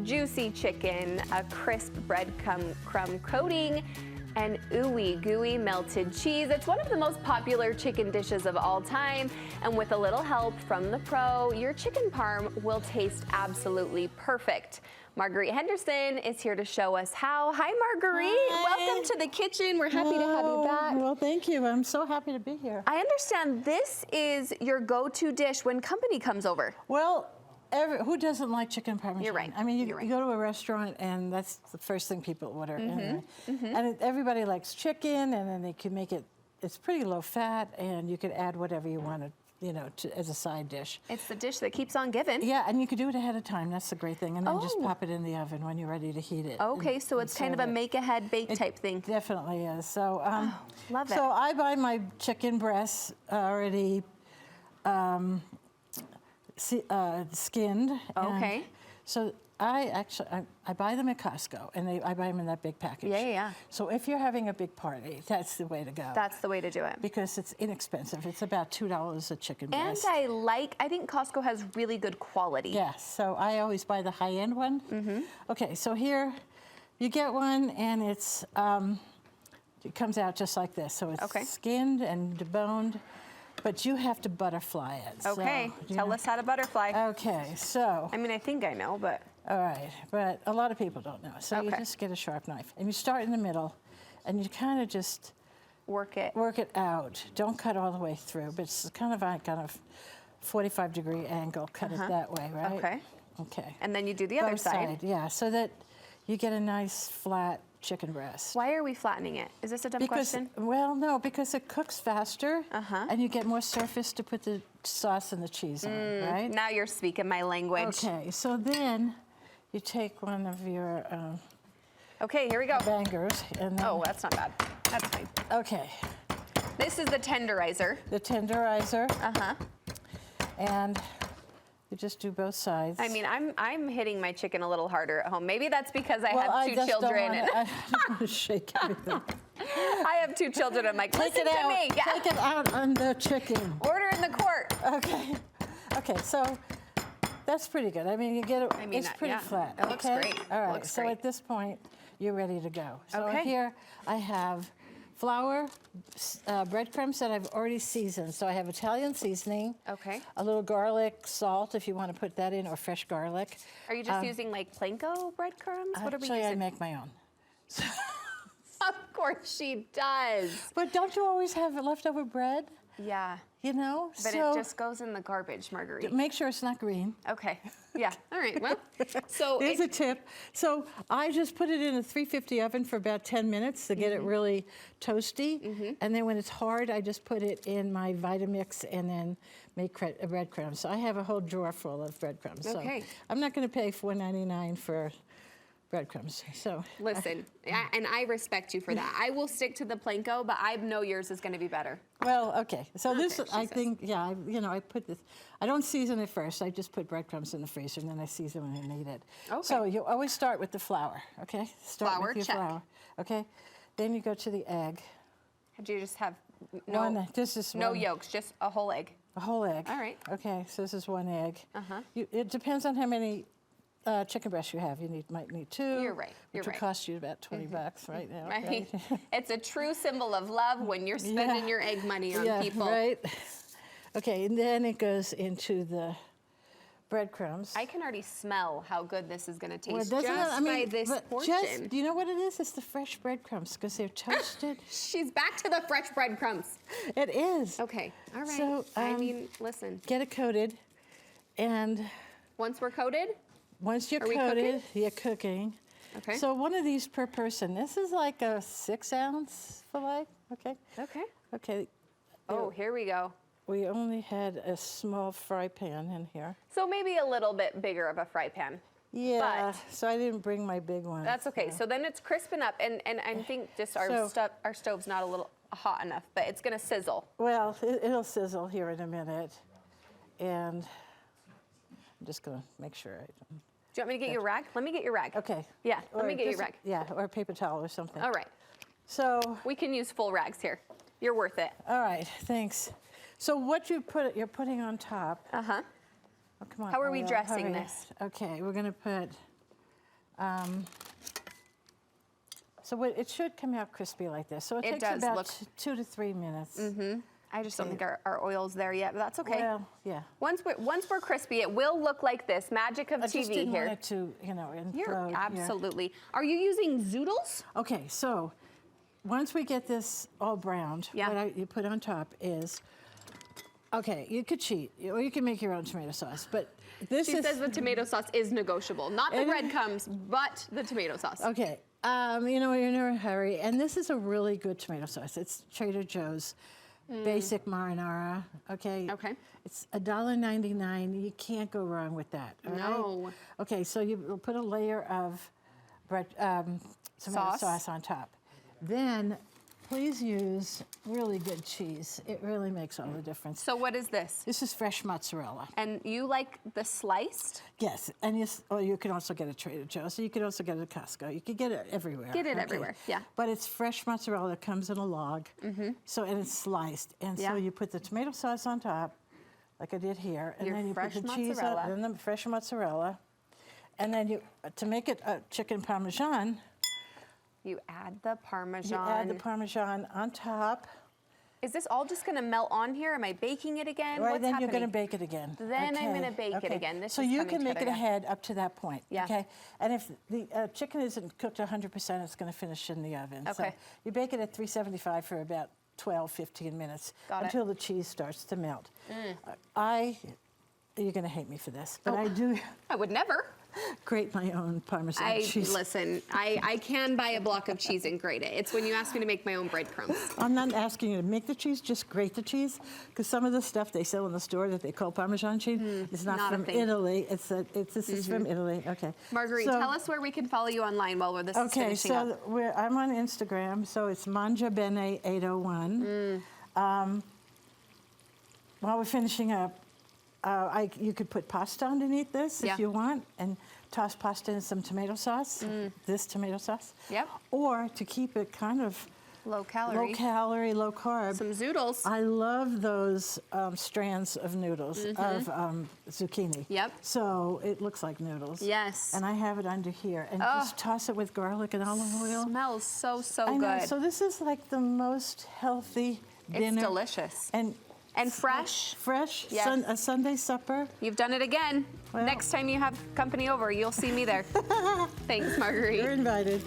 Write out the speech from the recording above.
juicy chicken, a crisp breadcrumb coating, and ooey gooey melted cheese. It's one of the most popular chicken dishes of all time, and with a little help from the pro, your chicken parm will taste absolutely perfect. Marguerite Henderson is here to show us how. Hi, Marguerite. Hi. Welcome to the kitchen. We're happy to have you back. Well, thank you. I'm so happy to be here. I understand this is your go-to dish when company comes over. Well, who doesn't like chicken parmesan? You're right. I mean, you You're right. go to a restaurant and that's the first thing people order. Anyway. And everybody likes chicken, and then they can make it, it's pretty low fat, and you could add whatever you want to, as a side dish. It's the dish that keeps on giving. Yeah, and you could do it ahead of time. That's the great thing. And then just pop it in the oven when you're ready to heat it. Okay, so it's kind of a make-ahead, bake type thing. Definitely is. So, love it. So I buy my chicken breasts already skinned. Okay. So I buy them at Costco, and I buy them in that big package. Yeah. So if you're having a big party, that's the way to go. That's the way to do it. Because it's inexpensive. It's about $2 a chicken And breast. I think Costco has really good quality. Yes, so I always buy the high-end one. Okay, so here you get one, and it comes out just like this. So it's skinned and deboned, but you have to butterfly it. Okay, so, tell us how to butterfly. Okay, so. I mean, I think I know, but. All right, but a lot of people don't know. So you just get a sharp knife, and you start in the middle, and you kind of just work it out. Don't cut all the way through, but it's kind of 45-degree angle. Cut it that way, right? Okay. And then you do the other side. Yeah, so that you get a nice flat chicken breast. Why are we flattening it? Is this a dumb question? Well, no, because it cooks faster, and you get more surface to put the sauce and the cheese on, right? Now you're speaking my language. Okay, so then you take one of your okay, here we go. bangers. And then, Oh, that's not bad. That's fine. Okay. This is the tenderizer. The tenderizer. And you just do both sides. I mean, I'm hitting my chicken a little harder at home. Maybe that's because I have two just children. I don't want to shake everything. I have two children. I'm like, listen to me. Yeah. Take it out on the chicken. Order in the court. Okay, so that's pretty good. I mean, you get it, it's pretty flat. It looks great. All right, Looks so great. at this point, you're ready to go. So Okay. here I have flour, breadcrumbs that I've already seasoned. So I have Italian seasoning. Okay. A little garlic, salt if you want to put that in, or fresh garlic. Are you just using like Planko breadcrumbs? What are we Actually, using? I make my own. Of course she does. But don't you always have leftover bread? Yeah. You know? But so it just goes in the garbage, Marguerite. make sure it's not green. Okay. Yeah. All right. Well, so There's a tip. So I just put it in a 350 oven for about 10 minutes to get it really toasty. And then when it's hard, I just put it in my Vitamix and then make breadcrumbs. So I have a whole drawer full of breadcrumbs. Okay. So I'm not going to pay $4.99 for breadcrumbs. So listen, and I respect you for that. I will stick to the Planko, but I know yours is going to be better. well, okay. So this, she I says. think, yeah, I put this. I don't season it first. I just put breadcrumbs in the freezer, and then I season when I need it. Okay. So you always start with the flour, okay? Start Flour, with your check. flour, okay? Then you go to the egg. Do you just have no This is no one, yolks, just a whole egg? a whole egg. All right. Okay, so this is one egg. It depends on how many chicken breasts you have. You might need 2. You're right. You're which right. will cost you about $20 right now. I mean, right? it's a true symbol of love when you're spending your egg money on people. Right. Okay, and then it goes into the breadcrumbs. I can already smell how good this is going to taste Well, doesn't just it? I mean, by this but portion. do you know what it is? It's the fresh breadcrumbs because they're toasted. She's back to the fresh breadcrumbs. It is. Okay, all right. So, I mean, listen, Get it coated, and once we're coated, once you're Are we coated, cooking? you're cooking. okay. So one of these per person. This is like a 6-ounce fillet. Okay. Okay. Okay. Oh, here we go. We only had a small fry pan in here. So maybe a little bit bigger of a fry pan. Yeah. So I didn't bring my big one. That's okay. So then it's crisping up, and I think just our stove's not a little hot enough, but it's gonna sizzle. Well, it'll sizzle here in a minute, and I'm just gonna make sure I don't. Do you want me to get your rag? Let me get your rag. Okay. Yeah, let Or me get your just- rag. Yeah, or a paper towel or something. All right. So, We can use full rags here. You're worth it. all right, thanks. So what you're putting on top. Uh-huh. Oh, come on. How are we Ariel, dressing hurry. this? Okay, we're gonna put So it should come out crispy like this. So it takes does about look 2 to 3 minutes. I just don't think our oil's there yet, but that's okay. Well, yeah. Once we're crispy, it will look like this. Magic of I TV just didn't here. want it to, you know, You're implode. Yeah. absolutely. Are you using zoodles? Okay, so once we get this all browned, Yeah. what you put on top is, okay, you could cheat, or you can make your own tomato sauce, but this She is... says the tomato sauce is negotiable. Not the breadcrumbs, but the tomato sauce. Okay, you know, you're in a hurry, and this is a really good tomato sauce. It's Trader Joe's basic marinara, okay? Okay. It's $1.99. You can't go wrong with that, all right? No. Okay, so you will put a layer of tomato sauce on top. Then, please use really good cheese. It really makes all the difference. So what is this? This is fresh mozzarella. And you like the sliced? Yes, and you can also get it at Trader Joe's. So you can also get it at Costco. You can get it everywhere. Get it everywhere, yeah. But it's fresh mozzarella that comes in a log. So and it's sliced, and Yeah. so you put the tomato sauce on top, like I did here, and Your then you put fresh the cheese mozzarella. on, and then the fresh mozzarella, and then you to make it a chicken parmesan. You add the Parmesan. You add the Parmesan on top. Is this all just going to melt on here? Am I baking it again? Right, What's then happening? you're going to bake it again. Then I'm gonna bake it again. This so is you coming can make it together. ahead up to that point. Yeah. Okay. And if the chicken isn't cooked 100%, it's going to finish in the oven. So Okay. you bake it at 375 for about 12, 15 minutes Got it. until the cheese starts to melt. You're going to hate me for this, but Oh. I do I would never. grate my own Parmesan cheese. Listen, I can buy a block of cheese and grate it. It's when you ask me to make my own breadcrumbs. I'm not asking you to make the cheese, just grate the cheese, because some of the stuff they sell in the store that they call Parmesan cheese is not not a from thing. Italy. This is from Italy. Okay. Marguerite, So- tell us where we can follow you online while this is Okay, finishing so up. I'm on Instagram, so it's mangiabene801. While we're finishing up, you could put pasta underneath this Yeah. if you want, and toss pasta in some tomato sauce, this tomato sauce. Yep. Or to keep it kind of Low calorie. low calorie, low carb. Some zoodles. I love those strands of noodles, of zucchini. Yep. So it looks like noodles. Yes. And I have it under here. And just toss it with garlic and olive oil. Smells so I know. good. So this is like the most healthy dinner. It's delicious. And fresh. Fresh. Yes. A Sunday supper. You've done it again. Well- Next time you have company over, you'll see me there. Thanks, Marguerite. You're invited.